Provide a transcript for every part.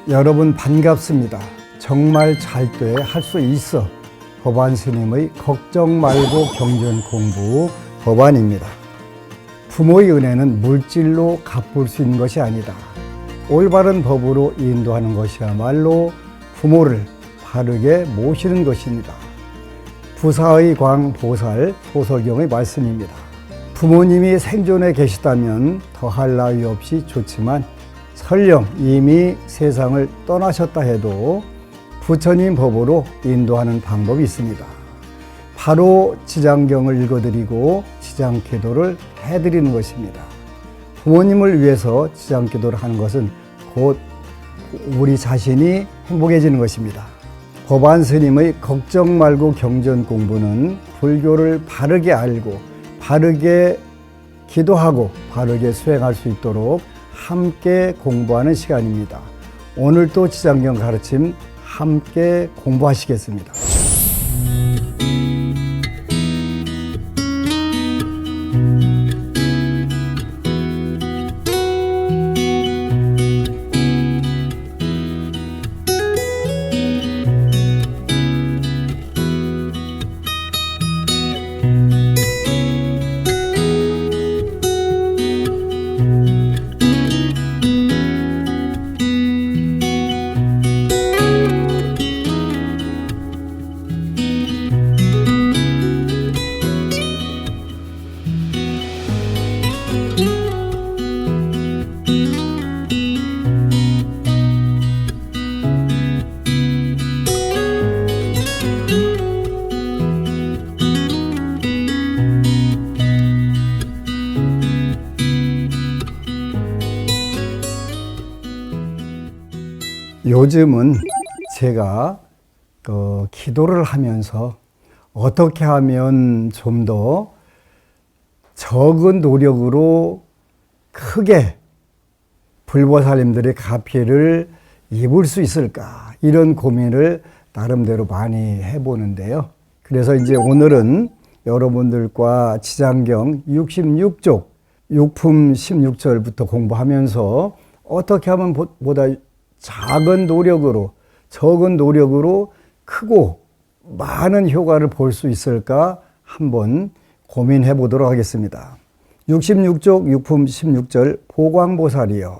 여러분 반갑습니다. 정말 잘 돼 할 수 있어. 법안 스님의 걱정 말고 경전 공부 법안입니다. 부모의 은혜는 물질로 갚을 수 있는 것이 아니다. 올바른 법으로 인도하는 것이야말로 부모를 바르게 모시는 것입니다. 부사의 광 보살 소설경의 말씀입니다. 부모님이 생존해 계시다면 더할 나위 없이 좋지만 설령 이미 세상을 떠나셨다 해도 부처님 법으로 인도하는 방법이 있습니다. 바로 지장경을 읽어드리고 지장기도를 해드리는 것입니다. 부모님을 위해서 지장기도를 하는 것은 곧 우리 자신이 행복해지는 것입니다. 법안 스님의 걱정 말고 경전 공부는 불교를 바르게 알고 바르게 기도하고 바르게 수행할 수 있도록 함께 공부하는 시간입니다. 오늘도 지장경 가르침 함께 공부하시겠습니다. 요즘은 제가 기도를 하면서 어떻게 하면 좀 더 적은 노력으로 크게 불보살님들의 가피를 입을 수 있을까, 이런 고민을 나름대로 많이 해보는데요. 그래서 이제 오늘은 여러분들과 지장경 66쪽 육품 16절부터 공부하면서 어떻게 하면 보다 작은 노력으로, 적은 노력으로 크고 많은 효과를 볼 수 있을까 한번 고민해 보도록 하겠습니다. 66쪽 육품 16절 보광보살이여,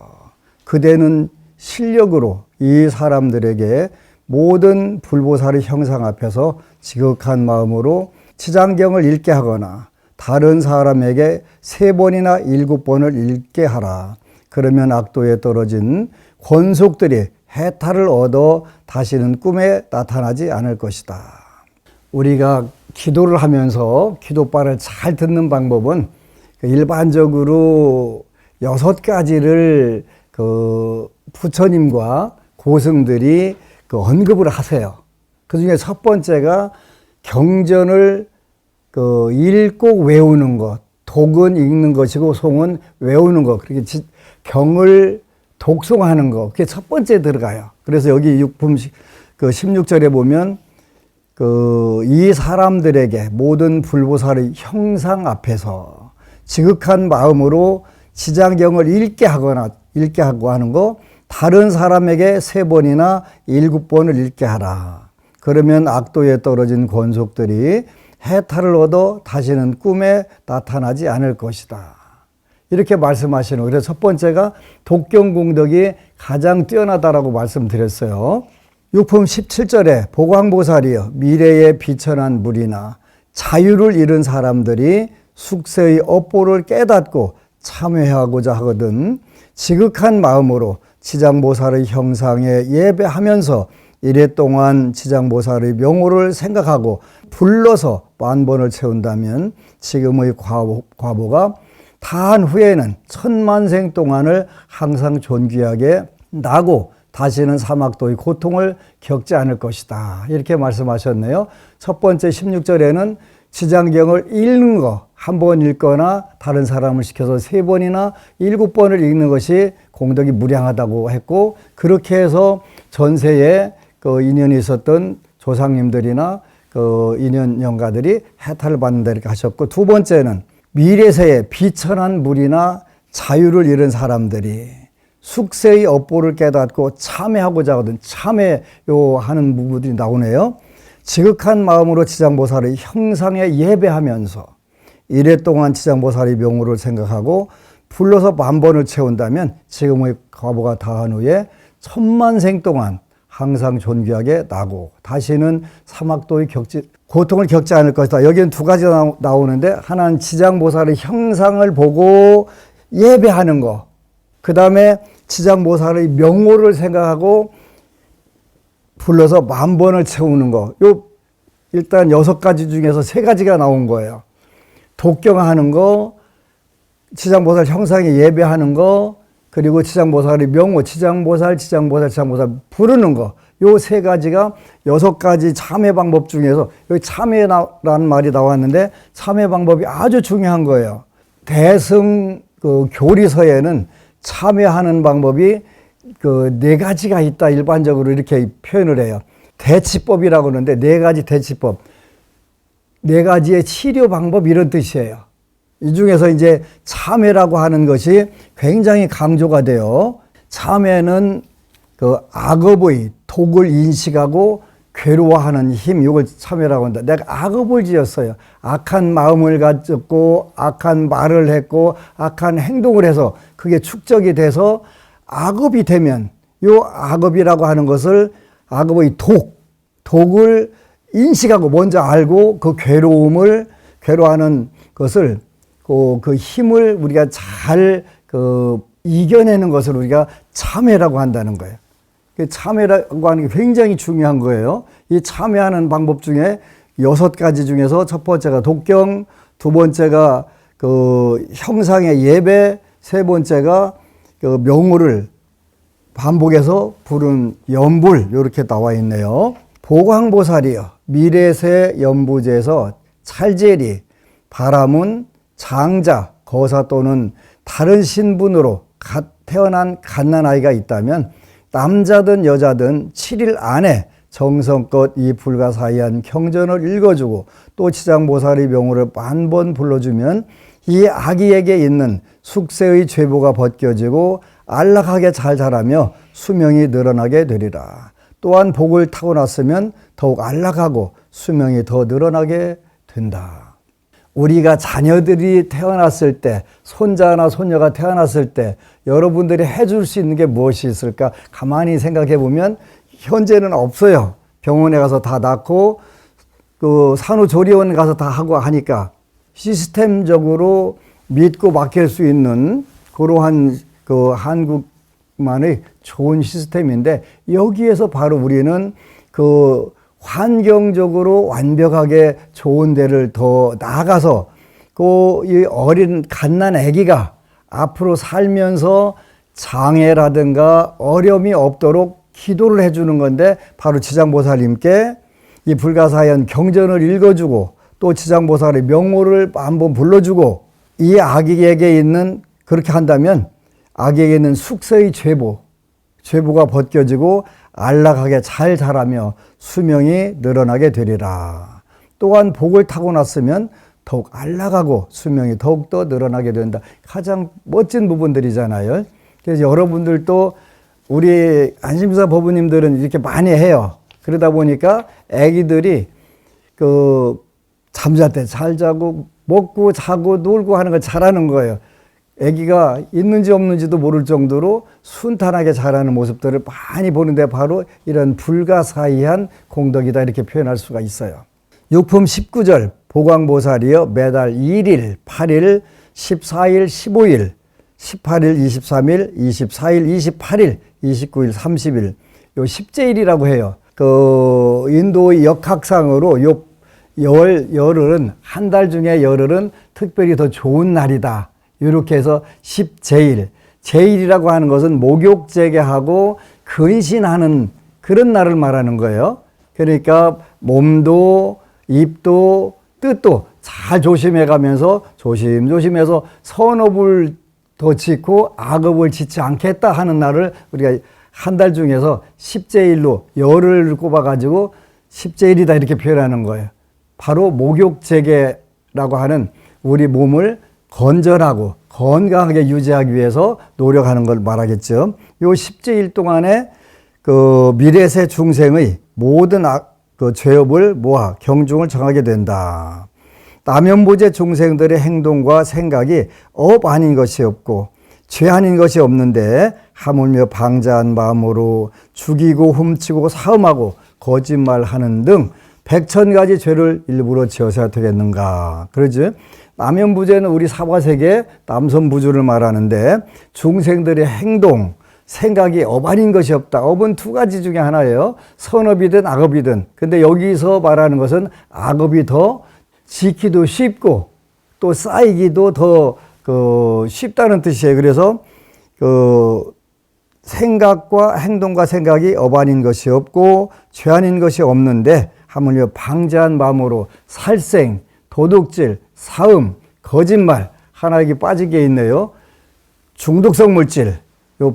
그대는 실력으로 이 사람들에게 모든 불보살의 형상 앞에서 지극한 마음으로 지장경을 읽게 하거나 다른 사람에게 3번이나 7번을 읽게 하라. 그러면 악도에 떨어진 권속들이 해탈을 얻어 다시는 꿈에 나타나지 않을 것이다. 우리가 기도를 하면서 기도바를 잘 듣는 방법은 일반적으로 6가지를 부처님과 고승들이 언급을 하세요. 그 중에 첫 번째가 경전을 읽고 외우는 것, 독은 읽는 것이고 송은 외우는 것, 그렇게 경을 독송하는 거, 그게 첫 번째 들어가요. 그래서 여기 육품 16절에 보면 이 사람들에게 모든 불보살의 형상 앞에서 지극한 마음으로 지장경을 읽게 하고 하는 거, 다른 사람에게 3번이나 7번을 읽게 하라. 그러면 악도에 떨어진 권속들이 해탈을 얻어 다시는 꿈에 나타나지 않을 것이다. 이렇게 말씀하시는 거예요. 그래서 첫 번째가 독경공덕이 가장 뛰어나다라고 말씀드렸어요. 육품 17절에 보광보살이여, 미래에 비천한 물이나 자유를 잃은 사람들이 숙세의 업보를 깨닫고 참회하고자 하거든 지극한 마음으로 지장보살의 형상에 예배하면서 이랫동안 지장보살의 명호를 생각하고 불러서 만번을 채운다면 지금의 과보가 다한 후에는 천만생 동안을 항상 존귀하게 나고 다시는 사막도의 고통을 겪지 않을 것이다. 이렇게 말씀하셨네요. 첫 번째 16절에는 지장경을 읽는 거, 한 번 읽거나 다른 사람을 시켜서 3번이나 7번을 읽는 것이 공덕이 무량하다고 했고, 그렇게 해서 전세에 인연이 있었던 조상님들이나 인연영가들이 해탈을 받는다 이렇게 하셨고, 두 번째는 미래세에 비천한 물이나 자유를 잃은 사람들이 숙세의 업보를 깨닫고 참회하고자 하거든. 참회요 하는 부분들이 나오네요. 지극한 마음으로 지장보살의 형상에 예배하면서 이랫동안 지장보살의 명호를 생각하고 불러서 만번을 채운다면 지금의 과보가 다한 후에 천만생 동안 항상 존귀하게 나고 다시는 사막도의 고통을 겪지 않을 것이다. 여기는 두 가지가 나오는데 하나는 지장보살의 형상을 보고 예배하는 거, 그 다음에 지장보살의 명호를 생각하고 불러서 만번을 채우는 거. 요 일단 6가지 중에서 3가지가 나온 거예요. 독경하는 거, 지장보살 형상에 예배하는 거, 그리고 지장보살의 명호, 지장보살 부르는 거. 요 3가지가 6가지 참회 방법 중에서 여기 참회라는 말이 나왔는데 참회 방법이 아주 중요한 거예요. 대승 교리서에는 참회하는 방법이 4가지가 있다. 일반적으로 이렇게 표현을 해요. 대치법이라고 하는데 4가지 대치법. 4가지의 치료 방법 이런 뜻이에요. 이 중에서 이제 참회라고 하는 것이 굉장히 강조가 돼요. 참회는 악업의 독을 인식하고 괴로워하는 힘, 이걸 참회라고 한다. 내가 악업을 지었어요. 악한 마음을 가졌고, 악한 말을 했고, 악한 행동을 해서 그게 축적이 돼서 악업이 되면, 요 악업이라고 하는 것을 악업의 독을 인식하고 먼저 알고 그 괴로워하는 것을 그 힘을 우리가 잘 이겨내는 것을 우리가 참회라고 한다는 거예요. 참회라고 하는 게 굉장히 중요한 거예요. 이 참회하는 방법 중에 6가지 중에서 첫 번째가 독경, 두 번째가 형상의 예배, 세 번째가 명호를 반복해서 부른 연불, 이렇게 나와 있네요. 보광보살이여 미래세 연부제에서 찰제리, 바라문, 장자, 거사 또는 다른 신분으로 태어난 갓난아이가 있다면 남자든 여자든 7일 안에 정성껏 이 불가사의한 경전을 읽어주고 또 지장보살의 명호를 만번 불러주면 이 아기에게 있는 숙세의 죄보가 벗겨지고 안락하게 잘 자라며 수명이 늘어나게 되리라. 또한 복을 타고났으면 더욱 안락하고 수명이 더 늘어나게 된다. 우리가 자녀들이 태어났을 때, 손자나 손녀가 태어났을 때 여러분들이 해줄 수 있는 게 무엇이 있을까? 가만히 생각해 보면 현재는 없어요. 병원에 가서 다 낳고 산후조리원 가서 다 하고 하니까 시스템적으로 믿고 맡길 수 있는 그러한 한국만의 좋은 시스템인데 여기에서 바로 우리는 환경적으로 완벽하게 좋은 데를 더 나아가서 이 어린 갓난 아기가 앞으로 살면서 장애라든가 어려움이 없도록 기도를 해주는 건데 바로 지장보살님께 이 불가사의한 경전을 읽어주고 또 지장보살의 명호를 한번 불러주고 이 아기에게 있는 그렇게 한다면 아기에게 있는 숙세의 죄보가 벗겨지고 안락하게 잘 자라며 수명이 늘어나게 되리라. 또한 복을 타고났으면 더욱 안락하고 수명이 더욱더 늘어나게 된다. 가장 멋진 부분들이잖아요. 그래서 여러분들도 우리 안심사 법부님들은 이렇게 많이 해요. 그러다 보니까 아기들이 잠잘 때 잘 자고 먹고 자고 놀고 하는 걸 잘하는 거예요. 아기가 있는지 없는지도 모를 정도로 순탄하게 자라는 모습들을 많이 보는데 바로 이런 불가사의한 공덕이다 이렇게 표현할 수가 있어요. 육품 19절 보광보살이여 매달 1일, 8일, 14일, 15일, 18일, 23일, 24일, 28일, 29일, 30일 요 10제일이라고 해요. 인도의 역학상으로 열흘은 한 달 중에 열흘은 특별히 더 좋은 날이다. 이렇게 해서 10제일. 제일이라고 하는 것은 목욕제계하고 근신하는 그런 날을 말하는 거예요. 그러니까 몸도 입도 뜻도 잘 조심해 가면서 조심조심해서 선업을 더 짓고 악업을 짓지 않겠다 하는 날을 우리가 한 달 중에서 10제일로 열흘을 꼽아가지고 10제일이다 이렇게 표현하는 거예요. 바로 목욕제계라고 하는 우리 몸을 건전하고 건강하게 유지하기 위해서 노력하는 걸 말하겠죠. 요 십제일 동안에 그 미래세 중생의 모든 그 죄업을 모아 경중을 정하게 된다. 남연부제 중생들의 행동과 생각이 업 아닌 것이 없고 죄 아닌 것이 없는데 하물며 방자한 마음으로 죽이고 훔치고 사음하고 거짓말하는 등 100,000가지 죄를 일부러 지어서야 되겠는가. 그러지? 남연부제는 우리 사바세계 남선부주를 말하는데 중생들의 행동, 생각이 업 아닌 것이 없다. 업은 두 가지 중에 하나예요. 선업이든 악업이든. 근데 여기서 말하는 것은 악업이 더 지키도 쉽고 또 쌓이기도 더 쉽다는 뜻이에요. 그래서 생각과 행동과 생각이 업 아닌 것이 없고 죄 아닌 것이 없는데 하물며 방자한 마음으로 살생, 도둑질, 사음, 거짓말 하나에게 빠지게 있네요. 중독성 물질 요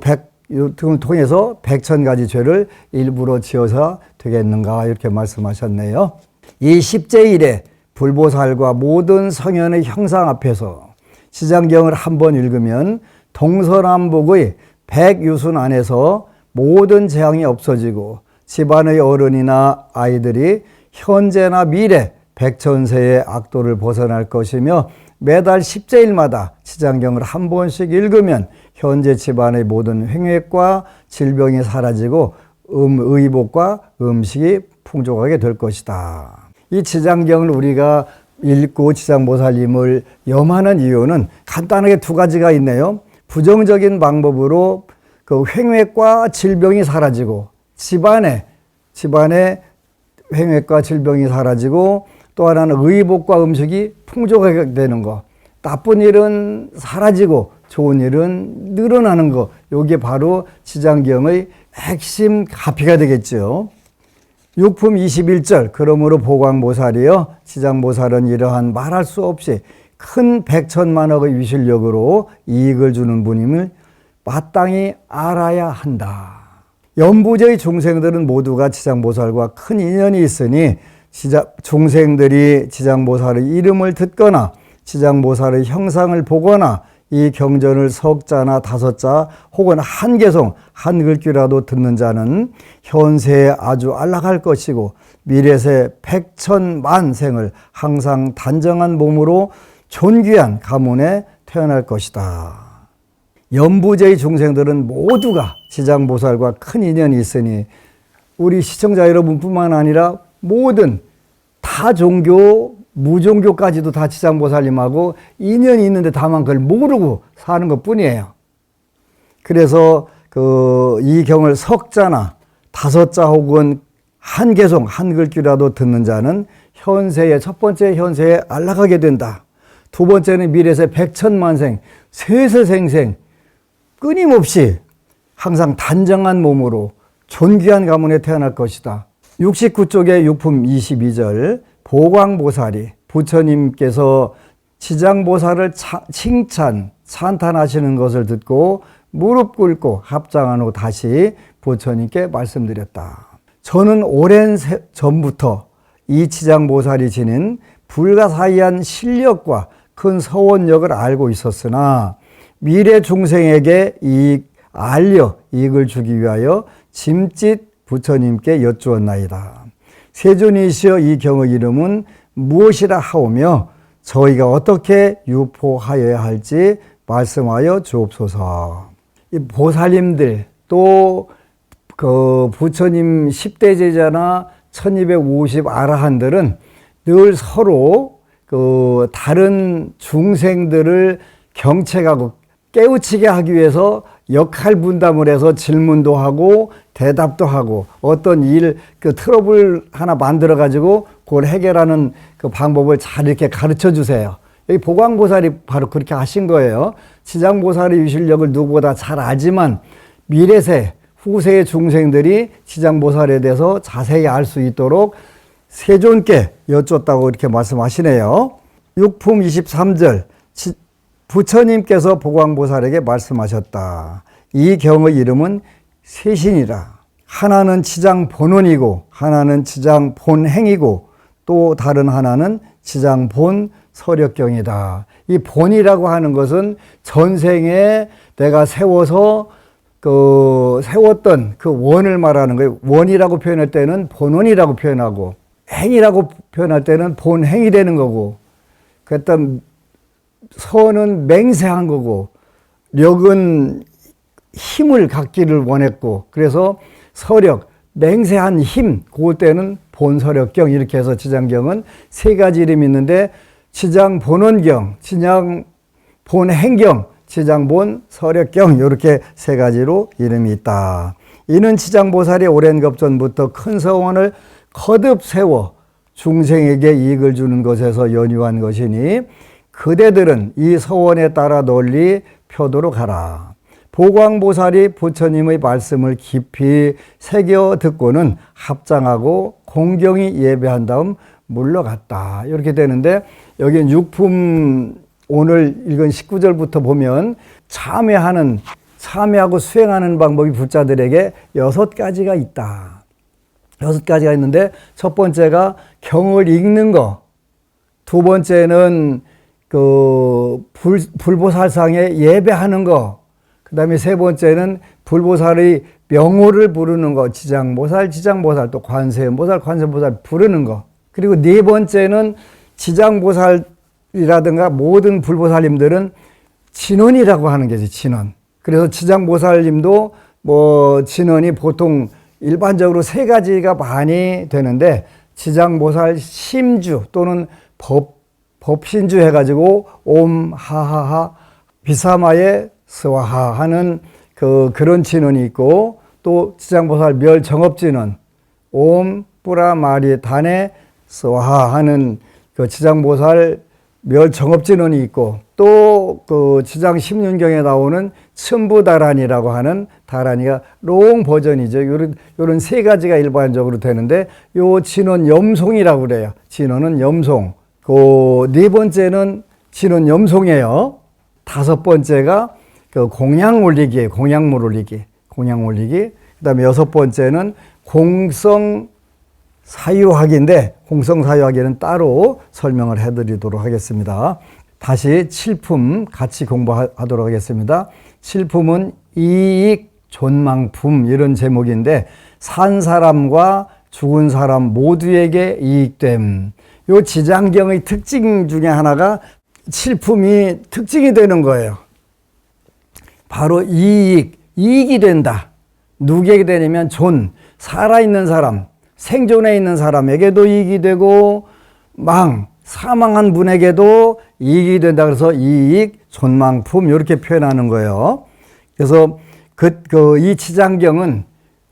등을 통해서 100,000가지 죄를 일부러 지어서 되겠는가 이렇게 말씀하셨네요. 이 십제일에 불보살과 모든 성현의 형상 앞에서 지장경을 한번 읽으면 동서남북의 100유순 안에서 모든 재앙이 없어지고 집안의 어른이나 아이들이 현재나 미래 100,000세의 악도를 벗어날 것이며 매달 십제일마다 지장경을 한 번씩 읽으면 현재 집안의 모든 횡획과 질병이 사라지고 의복과 음식이 풍족하게 될 것이다. 이 지장경을 우리가 읽고 지장보살님을 염하는 이유는 간단하게 두 가지가 있네요. 부정적인 방법으로 그 횡획과 질병이 사라지고 집안에 횡획과 질병이 사라지고 또 하나는 의복과 음식이 풍족하게 되는 거. 나쁜 일은 사라지고 좋은 일은 늘어나는 거. 이게 바로 지장경의 핵심 가피가 되겠죠. 육품 21절 그러므로 보광보살이여 지장보살은 이러한 말할 수 없이 큰 100,000만억의 위실력으로 이익을 주는 분임을 마땅히 알아야 한다. 연부제의 중생들은 모두가 지장보살과 큰 인연이 있으니 중생들이 지장보살의 이름을 듣거나 지장보살의 형상을 보거나 이 경전을 석 자나 다섯 자 혹은 한 개송 한 글귀라도 듣는 자는 현세에 아주 안락할 것이고 미래세 100,000만 생을 항상 단정한 몸으로 존귀한 가문에 태어날 것이다. 연부제의 중생들은 모두가 지장보살과 큰 인연이 있으니 우리 시청자 여러분뿐만 아니라 모든 타 종교 무종교까지도 다 지장보살님하고 인연이 있는데 다만 그걸 모르고 사는 것 뿐이에요. 그래서 이 경을 석자나 다섯 자 혹은 한 개송 한 글귀라도 듣는 자는 현세에 첫 번째 현세에 안락하게 된다. 두 번째는 미래세 100,000만 생 세세생생 끊임없이 항상 단정한 몸으로 존귀한 가문에 태어날 것이다. 69쪽의 육품 22절 보광보살이 부처님께서 지장보살을 찬탄하시는 것을 듣고 무릎 꿇고 합장한 후 다시 부처님께 말씀드렸다. 저는 오랜 전부터 이 지장보살이 지닌 불가사의한 실력과 큰 서원력을 알고 있었으나 미래 중생에게 이익을 주기 위하여 짐짓 부처님께 여쭈었나이다. 세존이시여 이 경의 이름은 무엇이라 하오며 저희가 어떻게 유포하여야 할지 말씀하여 주옵소서. 이 보살님들 또 부처님 10대 제자나 1250 아라한들은 늘 서로 다른 중생들을 경책하고 깨우치게 하기 위해서 역할 분담을 해서 질문도 하고 대답도 하고 어떤 트러블 하나 만들어 가지고 그걸 해결하는 그 방법을 잘 이렇게 가르쳐 주세요. 여기 보광보살이 바로 그렇게 하신 거예요. 지장보살의 유실력을 누구보다 잘 알지만 미래세 후세의 중생들이 지장보살에 대해서 자세히 알 수 있도록 세존께 여쭙다고 이렇게 말씀하시네요. 육품 23절 부처님께서 보광보살에게 말씀하셨다. 이 경의 이름은 세신이라. 하나는 지장 본원이고 하나는 지장 본행이고 또 다른 하나는 지장본 서력경이다. 이 본이라고 하는 것은 전생에 내가 세웠던 그 원을 말하는 거예요. 원이라고 표현할 때는 본원이라고 표현하고, 행이라고 표현할 때는 본행이 되는 거고, 그랬다 선은 맹세한 거고, 력은 힘을 갖기를 원했고, 그래서 서력, 맹세한 힘, 그때는 본서력경, 이렇게 해서 지장경은 세 가지 이름이 있는데, 지장본원경, 지장본행경, 지장본서력경, 이렇게 세 가지로 이름이 있다. 이는 지장보살이 오랜 급전부터 큰 서원을 거듭 세워 중생에게 이익을 주는 것에서 연유한 것이니 그대들은 이 서원에 따라 널리 펴도록 하라. 보광보살이 부처님의 말씀을 깊이 새겨 듣고는 합장하고 공경히 예배한 다음 물러갔다. 이렇게 되는데 여기 육품 오늘 읽은 19절부터 보면 참회하고 수행하는 방법이 불자들에게 6가지가 있다. 6가지가 있는데 첫 번째가 경을 읽는 거, 두 번째는 그 불보살상에 예배하는 거, 그 다음에 세 번째는 불보살의 명호를 부르는 거, 지장보살, 또 관세음보살 부르는 거. 그리고 네 번째는 지장보살이라든가 모든 불보살님들은 진언이라고 하는 게지, 진언. 그래서 지장보살님도 진언이 보통 일반적으로 3가지가 많이 되는데, 지장보살 심주 또는 법신주 해가지고 옴 하하하 비사마에 스와하 하는 그런 진언이 있고, 또 지장보살 멸정업진언 옴 뿌라마리 단에 스와하 하는 그 지장보살 멸정업진언이 있고, 또 그 지장 십륜경에 나오는 첨부다란이라고 하는 다란이가 롱 버전이죠. 요런 3가지가 일반적으로 되는데, 요 진언 염송이라고 그래요. 진언은 염송. 그 네 번째는 진언 염송이에요. 5번째가 그 공양 올리기예요. 공양물 올리기. 그 다음에 6번째는 공성 사유학인데, 공성 사유학에는 따로 설명을 해드리도록 하겠습니다. 다시 7품 같이 공부하도록 하겠습니다. 7품은 이익 존망품, 이런 제목인데, 산 사람과 죽은 사람 모두에게 이익됨. 요 지장경의 특징 중에 하나가 7품이 특징이 되는 거예요. 바로 이익이 된다. 누구에게 되냐면 살아있는 사람, 생존해 있는 사람에게도 이익이 되고, 사망한 분에게도 이익이 된다. 그래서 이익, 존망품, 이렇게 표현하는 거예요. 그래서 이 지장경은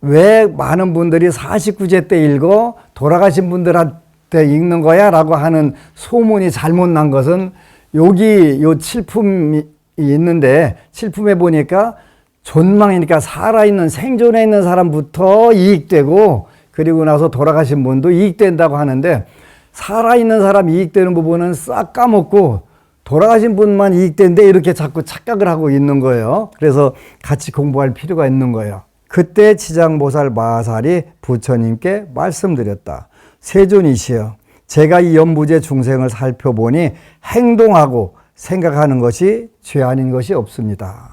왜 많은 분들이 49제 때 읽어 돌아가신 분들한테 읽는 거야? 라고 하는 소문이 잘못 난 것은, 여기 요 7품이 있는데, 7품에 보니까 존망이니까 살아있는, 생존해 있는 사람부터 이익되고, 그리고 나서 돌아가신 분도 이익된다고 하는데, 살아있는 사람 이익되는 부분은 싹 까먹고 돌아가신 분만 이익된대, 이렇게 자꾸 착각을 하고 있는 거예요. 그래서 같이 공부할 필요가 있는 거예요. 그때 지장보살 마살이 부처님께 말씀드렸다. 세존이시여, 제가 이 연부제 중생을 살펴보니 행동하고 생각하는 것이 죄 아닌 것이 없습니다.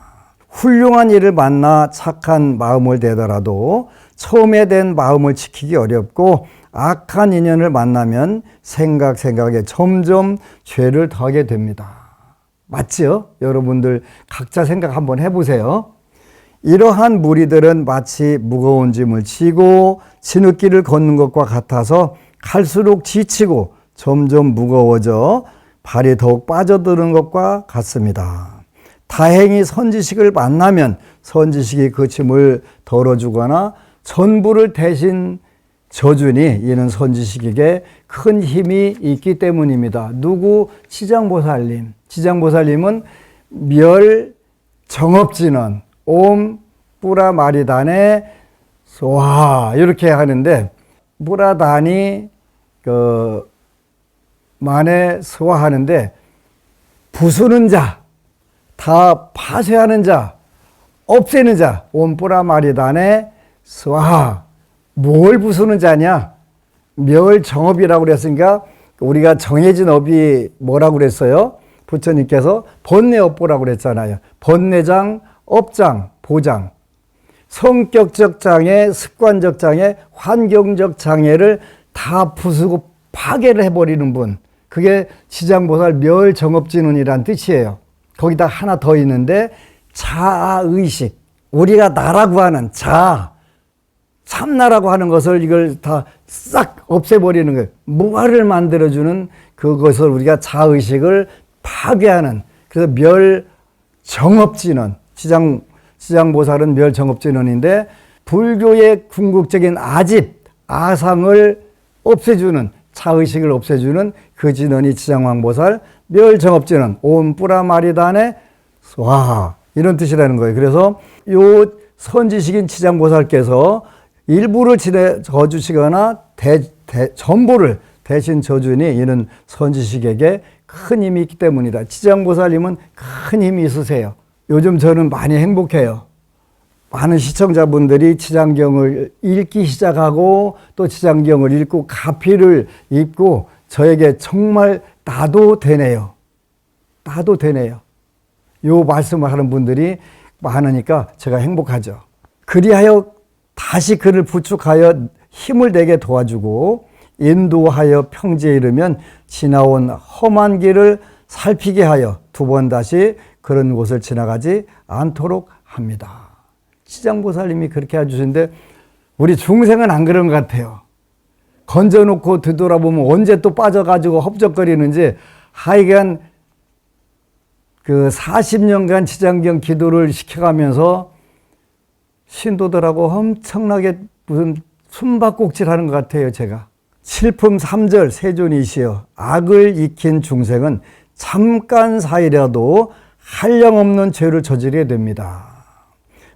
훌륭한 일을 만나 착한 마음을 내더라도 처음에 된 마음을 지키기 어렵고, 악한 인연을 만나면 생각에 점점 죄를 더하게 됩니다. 맞죠? 여러분들 각자 생각 한번 해보세요. 이러한 무리들은 마치 무거운 짐을 지고 진흙길을 걷는 것과 같아서 갈수록 지치고 점점 무거워져 발이 더욱 빠져드는 것과 같습니다. 다행히 선지식을 만나면 선지식이 그 짐을 덜어주거나 전부를 대신 져주니 이는 선지식에게 큰 힘이 있기 때문입니다. 누구? 지장보살님. 지장보살님은 멸정업진언 옴 뿌라마리단에 소하 이렇게 하는데, 뿌라단이 만에 소화하는데, 부수는 자, 다 파쇄하는 자, 없애는 자, 옴 뿌라마리단에 소하. 뭘 부수는 자냐? 멸정업이라고 그랬으니까 우리가 정해진 업이 뭐라고 그랬어요? 부처님께서 번뇌업보라고 그랬잖아요. 번뇌장, 업장, 보장. 성격적 장애, 습관적 장애, 환경적 장애를 다 부수고 파괴를 해버리는 분. 그게 지장보살 멸정업진운이란 뜻이에요. 거기다 하나 더 있는데 자아의식. 우리가 나라고 하는 자아, 참나라고 하는 것을 이걸 다 싹 없애버리는 거예요. 무아를 만들어주는 그것을 우리가 자의식을 파괴하는, 그래서 멸정업진원, 지장보살은 멸정업진원인데 불교의 궁극적인 아집, 아상을 없애주는, 자의식을 없애주는 그 진원이 지장왕보살 멸정업진원, 옴뿌라마리단의 와 이런 뜻이라는 거예요. 그래서 요 선지식인 지장보살께서 일부를 져주시거나 전부를 대신 져주니 이는 선지식에게 큰 힘이 있기 때문이다. 지장보살님은 큰 힘이 있으세요. 요즘 저는 많이 행복해요. 많은 시청자분들이 지장경을 읽기 시작하고 또 지장경을 읽고 가피를 읽고 저에게 정말 나도 되네요. 나도 되네요. 요 말씀을 하는 분들이 많으니까 제가 행복하죠. 그리하여 다시 그를 부축하여 힘을 내게 도와주고 인도하여 평지에 이르면 지나온 험한 길을 살피게 하여 두 번 다시 그런 곳을 지나가지 않도록 합니다. 지장보살님이 그렇게 해주시는데 우리 중생은 안 그런 것 같아요. 건져놓고 뒤돌아보면 언제 또 빠져가지고 헙적거리는지 하여간 그 40년간 지장경 기도를 시켜가면서 신도들하고 엄청나게 무슨 숨바꼭질 하는 것 같아요, 제가. 칠품 3절 세존이시여 악을 익힌 중생은 잠깐 사이라도 한량없는 죄를 저지르게 됩니다.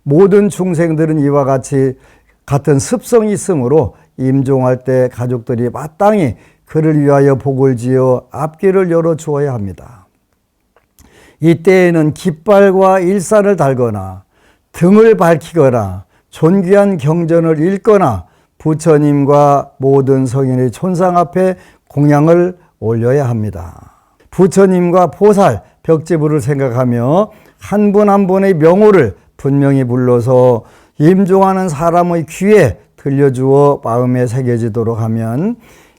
모든 중생들은 이와 같은 습성이 있으므로 임종할 때 가족들이 마땅히 그를 위하여 복을 지어 앞길을 열어 주어야 합니다. 이때에는 깃발과 일산을 달거나 등을 밝히거나 존귀한 경전을 읽거나 부처님과 모든 성인의 촌상 앞에 공양을 올려야 합니다. 부처님과 보살, 벽지부를 생각하며 한 분 한 분의 명호를 분명히 불러서 임종하는 사람의 귀에 들려주어 마음에 새겨지도록 하면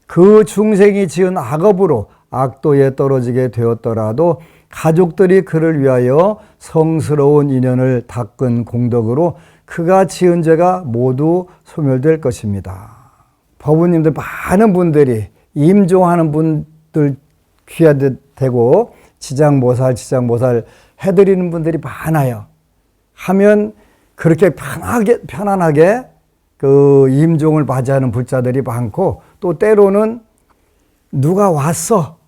그 중생이 지은 악업으로 악도에 떨어지게 되었더라도 가족들이 그를 위하여 성스러운 인연을 닦은 공덕으로 그가 지은 죄가 모두 소멸될 것입니다. 법우님들 많은 분들이 임종하는 분들 귀에 대고 지장보살 해드리는 분들이 많아요. 하면 그렇게 편안하게 그 임종을 맞이하는 불자들이 많고 또 때로는 누가 왔어.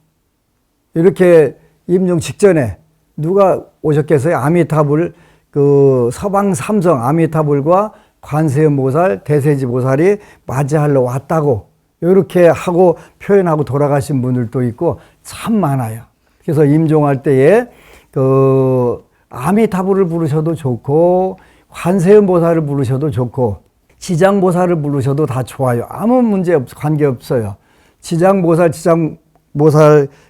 이렇게 임종 직전에 누가 오셨겠어요? 아미타불, 그 서방 삼성 아미타불과 관세음보살, 대세지보살이 맞이하러 왔다고 이렇게 하고 표현하고 돌아가신 분들도 있고 참 많아요. 그래서 임종할 때에 그 아미타불을 부르셔도 좋고 관세음보살을 부르셔도 좋고 지장보살을 부르셔도 다 좋아요. 아무 문제 관계 없어요. 지장보살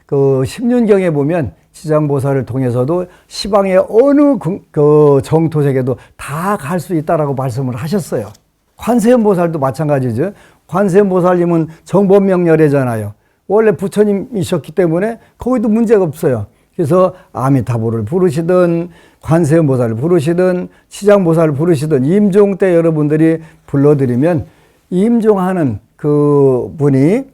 그 십륜경에 보면 지장보살을 통해서도 시방의 어느 그 정토세계도 다 갈 수 있다라고 말씀을 하셨어요. 관세음보살도 마찬가지죠. 관세음보살님은 정법명렬해잖아요. 원래 부처님이셨기 때문에 거기도 문제가 없어요. 그래서 아미타불을 부르시든 관세음보살을 부르시든 지장보살을 부르시든 임종 때 여러분들이 불러드리면 임종하는 그 분이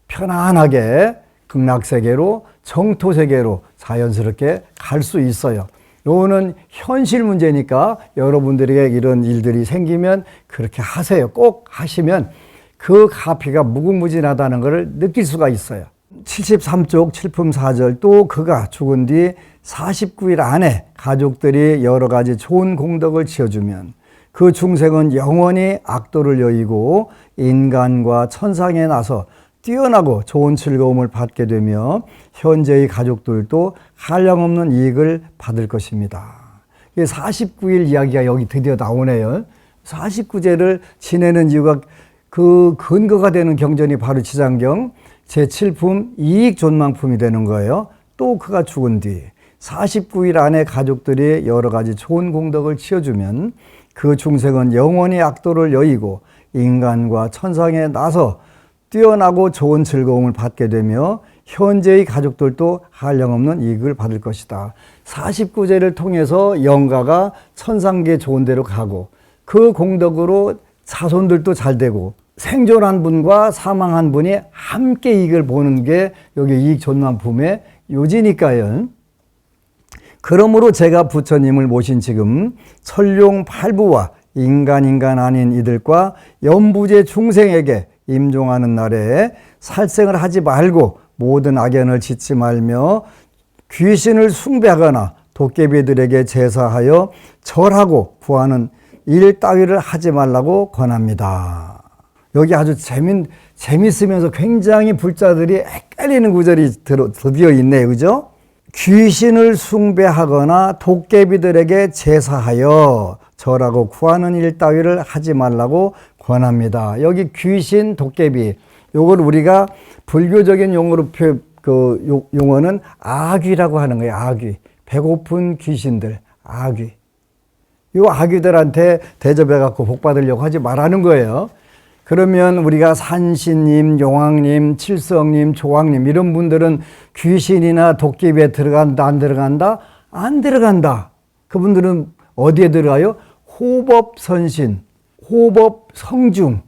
편안하게 극락세계로 정토세계로 자연스럽게 갈 수 있어요. 요거는 현실 문제니까 여러분들에게 이런 일들이 생기면 그렇게 하세요. 꼭 하시면 그 가피가 무궁무진하다는 것을 느낄 수가 있어요. 73쪽 칠품 4절 또 그가 죽은 뒤 49일 안에 가족들이 여러 가지 좋은 공덕을 지어주면 그 중생은 영원히 악도를 여의고 인간과 천상에 나서 뛰어나고 좋은 즐거움을 받게 되며 현재의 가족들도 한량없는 이익을 받을 것입니다. 49일 이야기가 여기 드디어 나오네요. 49제를 지내는 이유가 그 근거가 되는 경전이 바로 지장경 제7품 이익존망품이 되는 거예요. 또 그가 죽은 뒤 49일 안에 가족들이 여러 가지 좋은 공덕을 지어주면 그 중생은 영원히 악도를 여의고 인간과 천상에 나서 뛰어나고 좋은 즐거움을 받게 되며 현재의 가족들도 한량없는 이익을 받을 것이다. 49제를 통해서 영가가 천상계 좋은 데로 가고 그 공덕으로 자손들도 잘 되고 생존한 분과 사망한 분이 함께 이익을 보는 게 여기 이익존망품의 요지니까요. 그러므로 제가 부처님을 모신 지금 천룡 팔부와 인간 아닌 이들과 연부제 중생에게 임종하는 날에 살생을 하지 말고 모든 악연을 짓지 말며 귀신을 숭배하거나 도깨비들에게 제사하여 절하고 구하는 일 따위를 하지 말라고 권합니다. 여기 아주 재밌으면서 굉장히 불자들이 헷갈리는 구절이 드디어 있네요. 그죠? 귀신을 숭배하거나 도깨비들에게 제사하여 절하고 구하는 일 따위를 하지 말라고 권합니다. 여기 귀신, 도깨비, 요걸 우리가 불교적인 용어로 용어는 아귀라고 하는 거예요. 아귀. 배고픈 귀신들, 아귀. 요 아귀들한테 대접해갖고 복 받으려고 하지 말라는 거예요. 그러면 우리가 산신님, 용왕님, 칠성님, 조왕님 이런 분들은 귀신이나 도깨비에 들어간다, 안 들어간다? 안 들어간다. 그분들은 어디에 들어가요? 호법선신, 호법성중.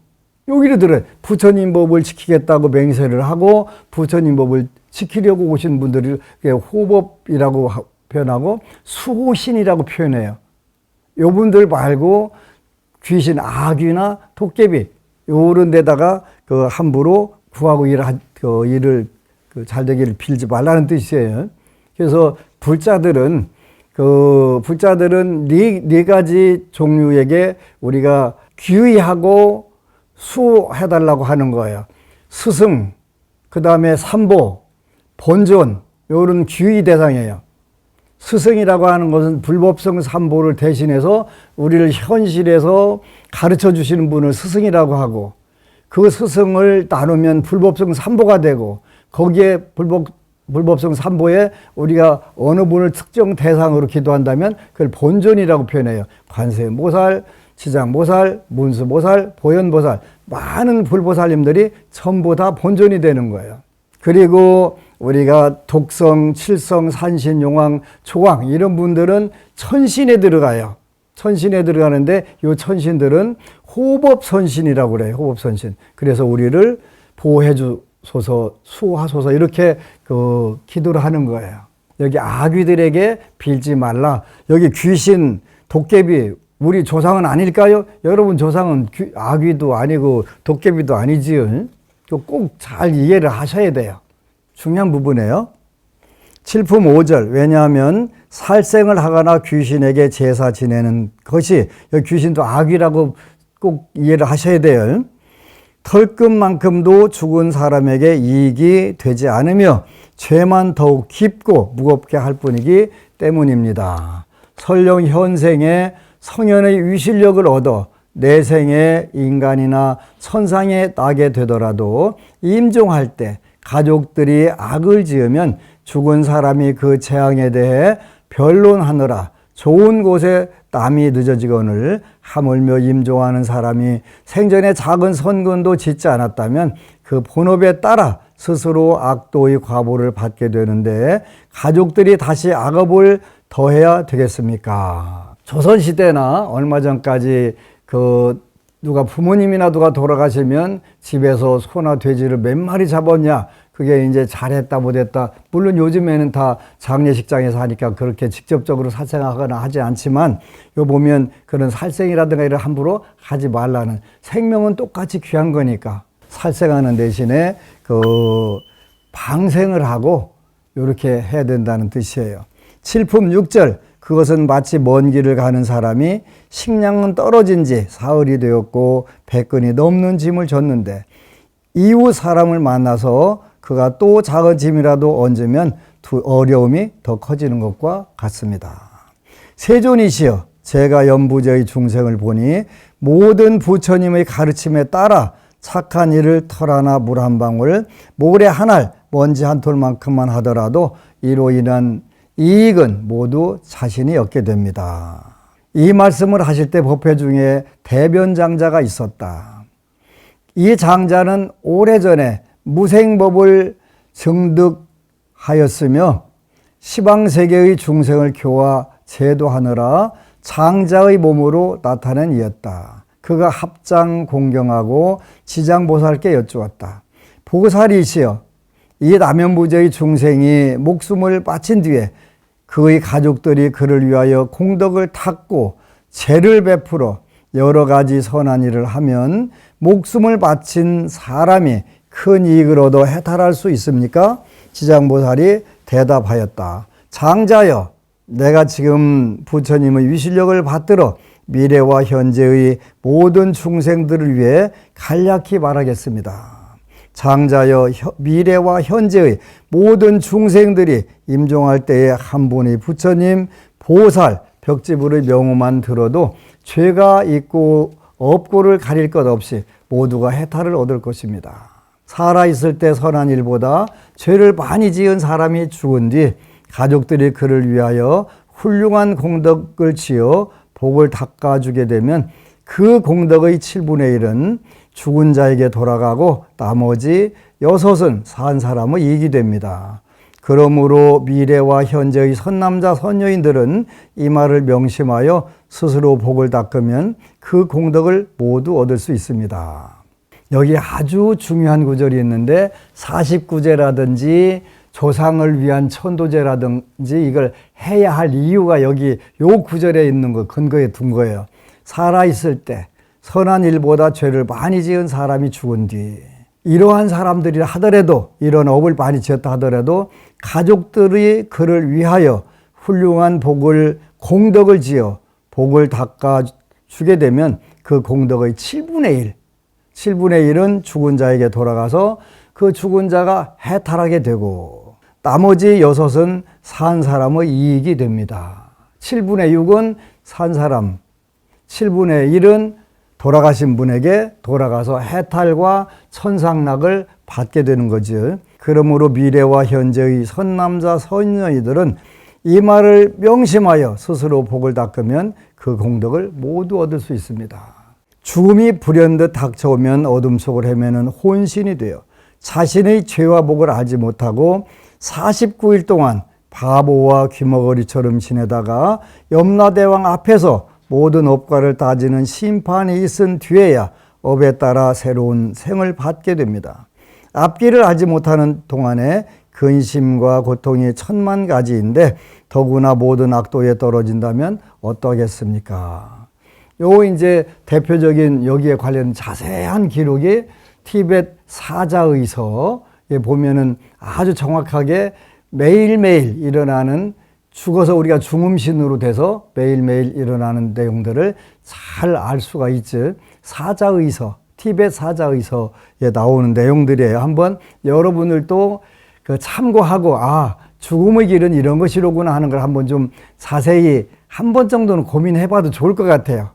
여기로 들어요. 부처님 법을 지키겠다고 맹세를 하고 부처님 법을 지키려고 오신 분들이 호법이라고 표현하고 수호신이라고 표현해요. 요분들 말고 귀신, 아귀나 도깨비 요런 데다가 함부로 구하고 일을 잘 되기를 빌지 말라는 뜻이에요. 그래서 불자들은 네 가지 종류에게 우리가 귀의하고 수해달라고 하는 거예요. 스승, 그 다음에 삼보, 본존, 요런 귀의 대상이에요. 스승이라고 하는 것은 불법성 삼보를 대신해서 우리를 현실에서 가르쳐 주시는 분을 스승이라고 하고 그 스승을 나누면 불법성 삼보가 되고 거기에 불법성 삼보에 우리가 어느 분을 특정 대상으로 기도한다면 그걸 본존이라고 표현해요. 관세모살, 지장모살, 문수모살, 보현보살 많은 불보살님들이 전부 다 본존이 되는 거예요. 그리고 우리가 독성, 칠성, 산신, 용왕, 조왕 이런 분들은 천신에 들어가요. 천신에 들어가는데 이 천신들은 호법선신이라고 그래요. 호법선신. 그래서 우리를 보호해 주소서, 수호하소서 이렇게 기도를 하는 거예요. 여기 아귀들에게 빌지 말라. 여기 귀신, 도깨비 우리 조상은 아닐까요? 여러분 조상은 아귀도 아니고 도깨비도 아니지요. 꼭 잘 이해를 하셔야 돼요. 중요한 부분이에요. 7품 5절. 왜냐하면 살생을 하거나 귀신에게 제사 지내는 것이 여기 귀신도 악이라고 꼭 이해를 하셔야 돼요. 털끝만큼도 죽은 사람에게 이익이 되지 않으며 죄만 더욱 깊고 무겁게 할 뿐이기 때문입니다. 설령 현생에 성현의 위실력을 얻어 내생에 인간이나 천상에 나게 되더라도 임종할 때 가족들이 악을 지으면 죽은 사람이 그 재앙에 대해 변론하느라 좋은 곳에 땀이 늦어지거늘 하물며 임종하는 사람이 생전에 작은 선근도 짓지 않았다면 그 본업에 따라 스스로 악도의 과보를 받게 되는데 가족들이 다시 악업을 더해야 되겠습니까? 조선시대나 얼마 전까지 누가 부모님이나 누가 돌아가시면 집에서 소나 돼지를 몇 마리 잡았냐 그게 이제 잘했다 못했다 물론 요즘에는 다 장례식장에서 하니까 그렇게 직접적으로 살생하거나 하지 않지만 요 보면 그런 살생이라든가 이런 함부로 하지 말라는 생명은 똑같이 귀한 거니까 살생하는 대신에 방생을 하고 요렇게 해야 된다는 뜻이에요. 7품 6절 그것은 마치 먼 길을 가는 사람이 식량은 떨어진 지 사흘이 되었고 100근이 넘는 짐을 졌는데 이웃 사람을 만나서 그가 또 작은 짐이라도 얹으면 어려움이 더 커지는 것과 같습니다. 세존이시여 제가 연부제의 중생을 보니 모든 부처님의 가르침에 따라 착한 일을 털 하나 물 한 방울 모래 한 알 먼지 한 톨만큼만 하더라도 이로 인한 이익은 모두 자신이 얻게 됩니다. 이 말씀을 하실 때 법회 중에 대변장자가 있었다. 이 장자는 오래전에 무생법을 증득하였으며 시방세계의 중생을 교화 제도하느라 장자의 몸으로 나타낸 이였다. 그가 합장 공경하고 지장보살께 여쭈었다. 보살이시여, 이 남연부제의 중생이 목숨을 바친 뒤에 그의 가족들이 그를 위하여 공덕을 닦고 죄를 베풀어 여러 가지 선한 일을 하면 목숨을 바친 사람이 큰 이익을 얻어 해탈할 수 있습니까? 지장보살이 대답하였다. 장자여, 내가 지금 부처님의 위실력을 받들어 미래와 현재의 모든 중생들을 위해 간략히 말하겠습니다. 장자여, 미래와 현재의 모든 중생들이 임종할 때에 한 분의 부처님, 보살, 벽지불의 명호만 들어도 죄가 있고 없고를 가릴 것 없이 모두가 해탈을 얻을 것입니다. 살아있을 때 선한 일보다 죄를 많이 지은 사람이 죽은 뒤 가족들이 그를 위하여 훌륭한 공덕을 지어 복을 닦아주게 되면 그 공덕의 7분의 1은 죽은 자에게 돌아가고 나머지 6은 산 사람의 이익이 됩니다. 그러므로 미래와 현재의 선남자 선녀인들은 이 말을 명심하여 스스로 복을 닦으면 그 공덕을 모두 얻을 수 있습니다. 여기 아주 중요한 구절이 있는데 49제라든지 조상을 위한 천도제라든지 이걸 해야 할 이유가 여기 요 구절에 있는 거 근거에 둔 거예요. 살아있을 때 선한 일보다 죄를 많이 지은 사람이 죽은 뒤 이러한 사람들이 하더라도 이런 업을 많이 지었다 하더라도 가족들이 그를 위하여 훌륭한 복을 공덕을 지어 복을 닦아주게 되면 그 공덕의 7분의 1은 죽은 자에게 돌아가서 그 죽은 자가 해탈하게 되고 나머지 6은 산 사람의 이익이 됩니다. 7분의 6은 산 사람, 7분의 1은 돌아가신 분에게 돌아가서 해탈과 천상락을 받게 되는 거죠. 그러므로 미래와 현재의 선남자 선녀이들은 이 말을 명심하여 스스로 복을 닦으면 그 공덕을 모두 얻을 수 있습니다. 죽음이 불현듯 닥쳐오면 어둠 속을 헤매는 혼신이 되어 자신의 죄와 복을 알지 못하고 49일 동안 바보와 귀머거리처럼 지내다가 염라대왕 앞에서 모든 업과를 따지는 심판이 있은 뒤에야 업에 따라 새로운 생을 받게 됩니다. 앞길을 알지 못하는 동안에 근심과 고통이 10,000가지인데 더구나 모든 악도에 떨어진다면 어떠겠습니까? 요 이제 대표적인 여기에 관련 자세한 기록이 티벳 사자의서에 보면은 아주 정확하게 매일매일 일어나는 죽어서 우리가 중음신으로 돼서 매일매일 일어나는 내용들을 잘 알 수가 있죠. 사자의서, 티벳 사자의서에 나오는 내용들이에요. 한번 여러분들도 그 참고하고 죽음의 길은 이런 것이로구나 하는 걸 한번 좀 자세히 한 번 정도는 고민해봐도 좋을 것 같아요.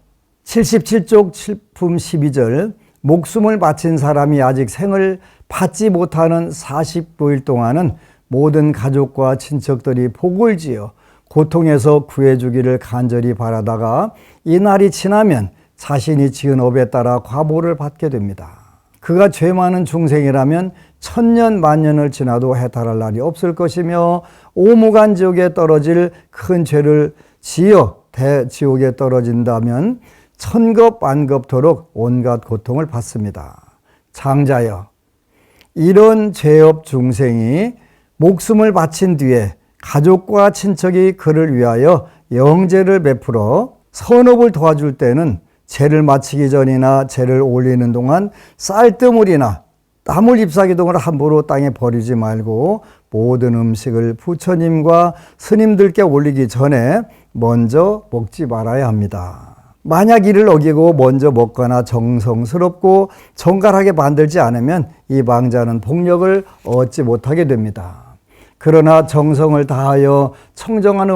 77쪽 7품 12절 목숨을 바친 사람이 아직 생을 받지 못하는 49일 동안은 모든 가족과 친척들이 복을 지어 고통에서 구해주기를 간절히 바라다가 이 날이 지나면 자신이 지은 업에 따라 과보를 받게 됩니다. 그가 죄 많은 중생이라면 1000년 만년을 지나도 해탈할 날이 없을 것이며 오무간 지옥에 떨어질 큰 죄를 지어 대지옥에 떨어진다면 천겁 만겁토록 온갖 고통을 받습니다. 장자여, 이런 죄업 중생이 목숨을 바친 뒤에 가족과 친척이 그를 위하여 영제를 베풀어 선업을 도와줄 때는 죄를 마치기 전이나 죄를 올리는 동안 쌀뜨물이나 나물 잎사귀 등을 함부로 땅에 버리지 말고 모든 음식을 부처님과 스님들께 올리기 전에 먼저 먹지 말아야 합니다. 만약 이를 어기고 먼저 먹거나 정성스럽고 정갈하게 만들지 않으면 이 망자는 복력을 얻지 못하게 됩니다. 그러나 정성을 다하여 청정한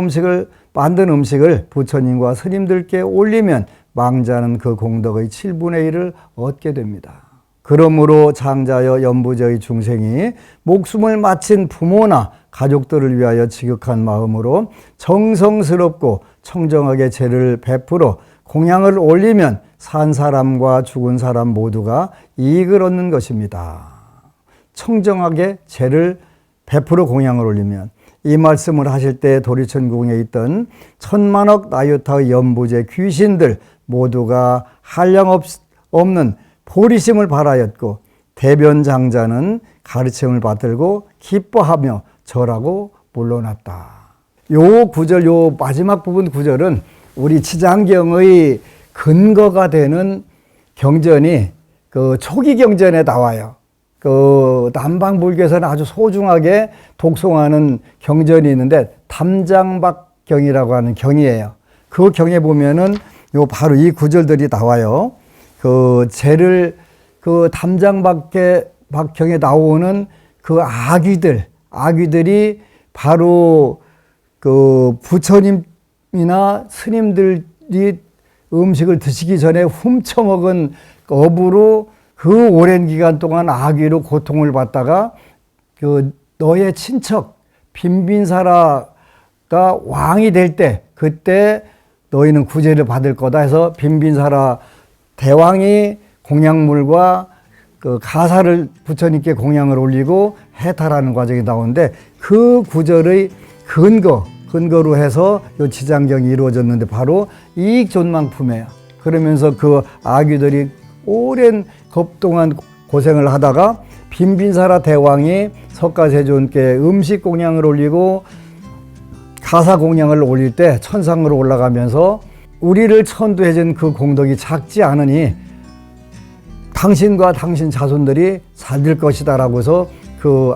만든 음식을 부처님과 스님들께 올리면 망자는 그 공덕의 7분의 1을 얻게 됩니다. 그러므로 장자여 연부제의 중생이 목숨을 마친 부모나 가족들을 위하여 지극한 마음으로 정성스럽고 청정하게 제를 베풀어 공양을 올리면 산 사람과 죽은 사람 모두가 이익을 얻는 것입니다. 청정하게 제를 베풀어 공양을 올리면, 이 말씀을 하실 때 도리천궁에 있던 천만억 나유타의 연부제 귀신들 모두가 한량없는 보리심을 발하였고, 대변장자는 가르침을 받들고 기뻐하며 절하고 물러났다. 요 구절, 요 마지막 부분 구절은 우리 지장경의 근거가 되는 경전이 그 초기 경전에 나와요. 그 남방불교에서는 아주 소중하게 독송하는 경전이 있는데 담장박경이라고 하는 경이에요. 그 경에 보면은 요 바로 이 구절들이 나와요. 그 제를 그 담장박경에 나오는 그 아귀들이 바로 그 부처님이나 스님들이 음식을 드시기 전에 훔쳐먹은 업으로 그 오랜 기간 동안 아귀로 고통을 받다가 그 너의 친척 빈빈사라가 왕이 될 때, 그때 너희는 구제를 받을 거다 해서 빈빈사라 대왕이 공양물과 그 가사를 부처님께 공양을 올리고 해탈하는 과정이 나오는데, 그 구절의 근거로 해서 이 지장경이 이루어졌는데 바로 이익존망품이에요. 그러면서 그 아귀들이 오랜 겁 동안 고생을 하다가 빈빈사라 대왕이 석가세존께 음식 공양을 올리고 가사 공양을 올릴 때 천상으로 올라가면서 우리를 천도해준 그 공덕이 작지 않으니 당신과 당신 자손들이 살릴 것이다 라고 해서 그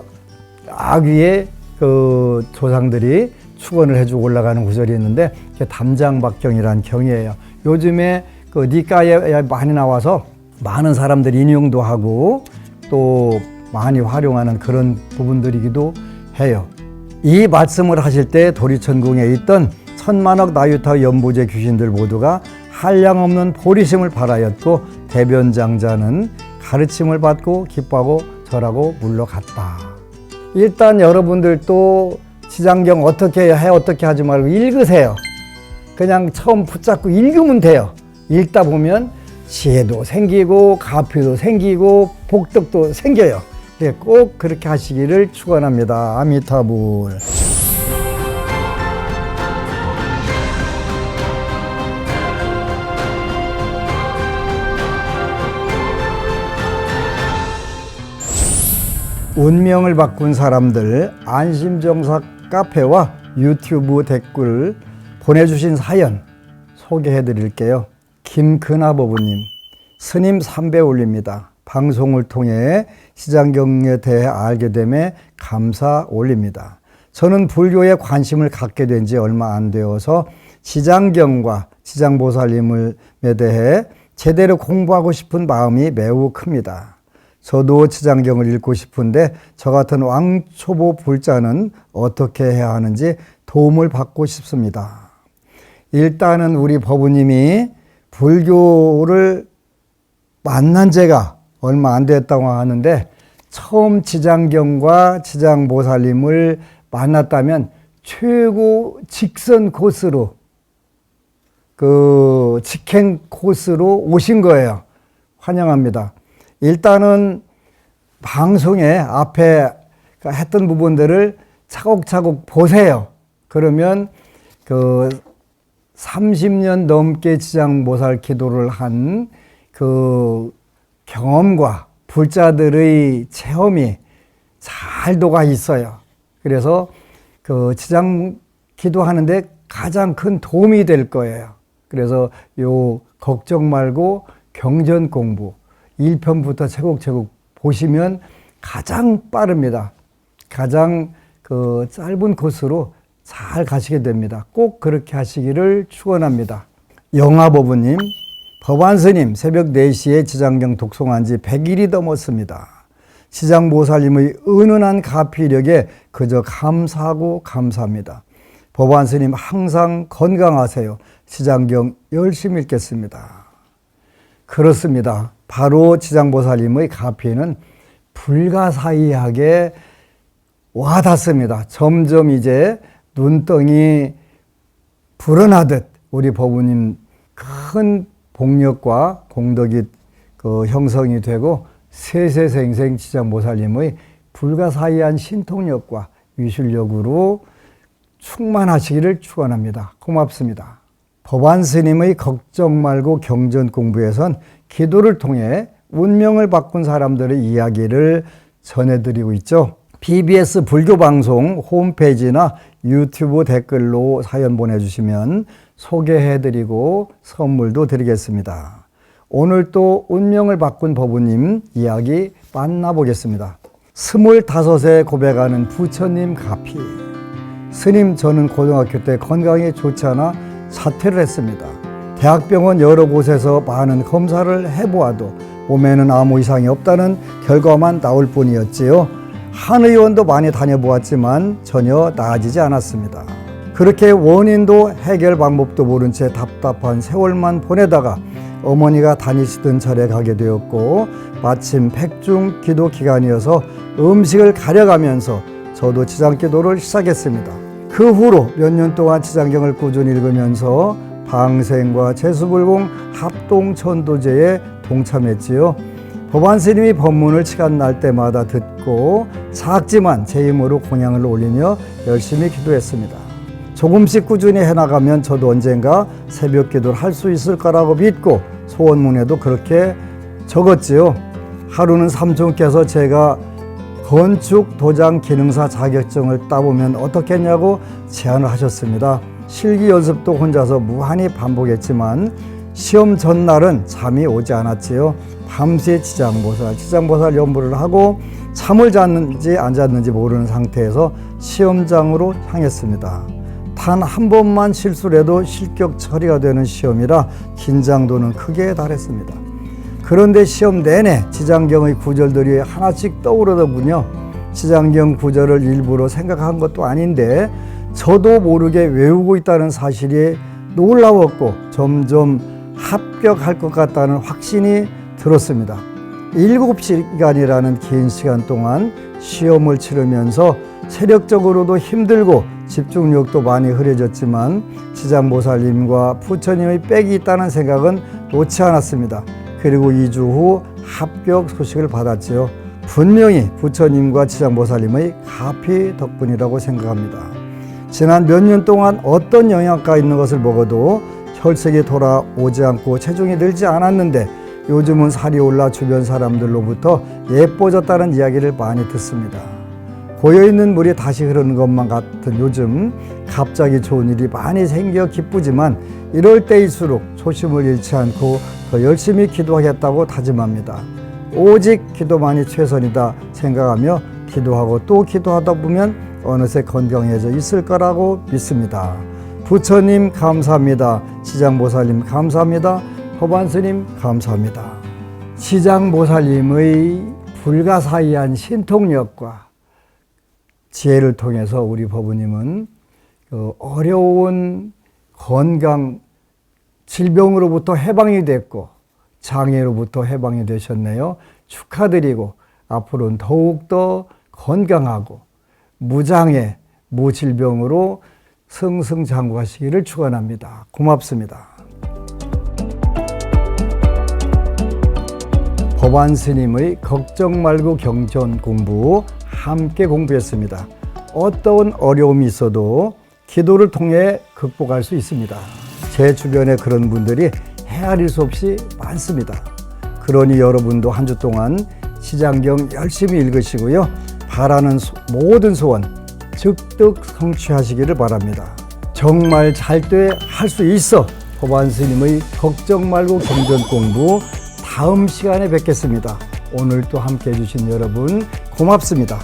아귀의 그 조상들이 축원을 해주고 올라가는 구절이 있는데, 그게 담장박경이라는 경이에요. 요즘에 그 니까에 많이 나와서 많은 사람들이 인용도 하고 또 많이 활용하는 그런 부분들이기도 해요. 이 말씀을 하실 때 도리천궁에 있던 천만억 나유타 연부제 귀신들 모두가 한량없는 보리심을 발하였고, 대변장자는 가르침을 받고 기뻐하고 절하고 물러갔다. 일단 여러분들 또 지장경 어떻게 해 어떻게 하지 말고 읽으세요. 그냥 처음 붙잡고 읽으면 돼요. 읽다 보면 지혜도 생기고 가피도 생기고 복덕도 생겨요. 꼭 그렇게 하시기를 축원합니다. 아미타불. 운명을 바꾼 사람들 안심정사 카페와 유튜브 댓글 보내주신 사연 소개해 드릴게요. 김근하 어부님, 스님 3배 올립니다. 방송을 통해 지장경에 대해 알게 됨에 감사 올립니다. 저는 불교에 관심을 갖게 된 지 얼마 안 되어서 지장경과 지장보살님에 대해 제대로 공부하고 싶은 마음이 매우 큽니다. 저도 지장경을 읽고 싶은데 저 같은 왕초보 불자는 어떻게 해야 하는지 도움을 받고 싶습니다. 일단은 우리 법우님이 불교를 만난 지가 얼마 안 됐다고 하는데, 처음 지장경과 지장보살님을 만났다면 최고 직선 코스로, 그 직행 코스로 오신 거예요. 환영합니다. 일단은 방송에 앞에 했던 부분들을 차곡차곡 보세요. 그러면 그 30년 넘게 지장보살 기도를 한 그 경험과 불자들의 체험이 잘 녹아 있어요. 그래서 그 지장 기도하는데 가장 큰 도움이 될 거예요. 그래서 요 걱정 말고 경전 공부 1편부터 차곡차곡 보시면 가장 빠릅니다. 가장 그 짧은 코스로 잘 가시게 됩니다. 꼭 그렇게 하시기를 축원합니다. 영화법우님, 법안스님 새벽 4시에 지장경 독송한 지 100일이 넘었습니다. 지장보살님의 은은한 가피력에 그저 감사하고 감사합니다. 법안스님 항상 건강하세요. 지장경 열심히 읽겠습니다. 그렇습니다. 바로 지장보살님의 가피는 불가사의하게 와닿습니다. 점점 이제 눈덩이 불어나듯 우리 법우님 큰 복력과 공덕이 형성이 되고 세세생생 지장보살님의 불가사의한 신통력과 위술력으로 충만하시기를 축원합니다. 고맙습니다. 법안스님의 걱정 말고 경전 공부에선 기도를 통해 운명을 바꾼 사람들의 이야기를 전해드리고 있죠. BBS 불교방송 홈페이지나 유튜브 댓글로 사연 보내주시면 소개해드리고 선물도 드리겠습니다. 오늘 또 운명을 바꾼 법우님 이야기 만나보겠습니다. 25에 고백하는 부처님 가피. 스님, 저는 고등학교 때 건강이 좋지 않아 사퇴를 했습니다. 대학병원 여러 곳에서 많은 검사를 해보아도 몸에는 아무 이상이 없다는 결과만 나올 뿐이었지요. 한의원도 많이 다녀보았지만 전혀 나아지지 않았습니다. 그렇게 원인도 해결 방법도 모른 채 답답한 세월만 보내다가 어머니가 다니시던 절에 가게 되었고, 마침 백중 기도 기간이어서 음식을 가려가면서 저도 지장기도를 시작했습니다. 그 후로 몇 년 동안 지장경을 꾸준히 읽으면서 방생과 재수불공 합동천도제에 동참했지요. 법안스님이 법문을 시간 날 때마다 듣고 작지만 제 힘으로 공양을 올리며 열심히 기도했습니다. 조금씩 꾸준히 해나가면 저도 언젠가 새벽 기도를 할 수 있을 거라고 믿고 소원문에도 그렇게 적었지요. 하루는 삼촌께서 제가 건축 도장 기능사 자격증을 따보면 어떻겠냐고 제안을 하셨습니다. 실기 연습도 혼자서 무한히 반복했지만 시험 전날은 잠이 오지 않았지요. 밤새 지장보살 연부를 하고 잠을 잤는지 안 잤는지 모르는 상태에서 시험장으로 향했습니다. 단 한 번만 실수를 해도 실격 처리가 되는 시험이라 긴장도는 크게 달했습니다. 그런데 시험 내내 지장경의 구절들이 하나씩 떠오르더군요. 지장경 구절을 일부러 생각한 것도 아닌데 저도 모르게 외우고 있다는 사실이 놀라웠고 점점 합격할 것 같다는 확신이 들었습니다. 7시간이라는 긴 시간 동안 시험을 치르면서 체력적으로도 힘들고 집중력도 많이 흐려졌지만 지장보살님과 부처님의 빽이 있다는 생각은 놓지 않았습니다. 그리고 2주 후 합격 소식을 받았지요. 분명히 부처님과 지장보살님의 가피 덕분이라고 생각합니다. 지난 몇 년 동안 어떤 영양가 있는 것을 먹어도 혈색이 돌아오지 않고 체중이 늘지 않았는데 요즘은 살이 올라 주변 사람들로부터 예뻐졌다는 이야기를 많이 듣습니다. 고여있는 물이 다시 흐르는 것만 같은 요즘 갑자기 좋은 일이 많이 생겨 기쁘지만 이럴 때일수록 초심을 잃지 않고 더 열심히 기도하겠다고 다짐합니다. 오직 기도만이 최선이다 생각하며 기도하고 또 기도하다 보면 어느새 건강해져 있을 거라고 믿습니다. 부처님 감사합니다. 지장보살님 감사합니다. 법안스님 감사합니다. 지장보살님의 불가사의한 신통력과 지혜를 통해서 우리 법우님은 어려운 건강, 질병으로부터 해방이 됐고 장애로부터 해방이 되셨네요. 축하드리고 앞으로는 더욱더 건강하고 무장애, 무질병으로 승승장구하시기를 축원합니다. 고맙습니다. 법안스님의 걱정 말고 경전 공부 함께 공부했습니다. 어떤 어려움이 있어도 기도를 통해 극복할 수 있습니다. 제 주변에 그런 분들이 헤아릴 수 없이 많습니다. 그러니 여러분도 한 주 동안 지장경 열심히 읽으시고요. 바라는 모든 소원 즉득 성취하시기를 바랍니다. 정말 잘 돼 할 수 있어. 법안스님의 걱정 말고 경전 공부 다음 시간에 뵙겠습니다. 오늘 또 함께 해주신 여러분 고맙습니다.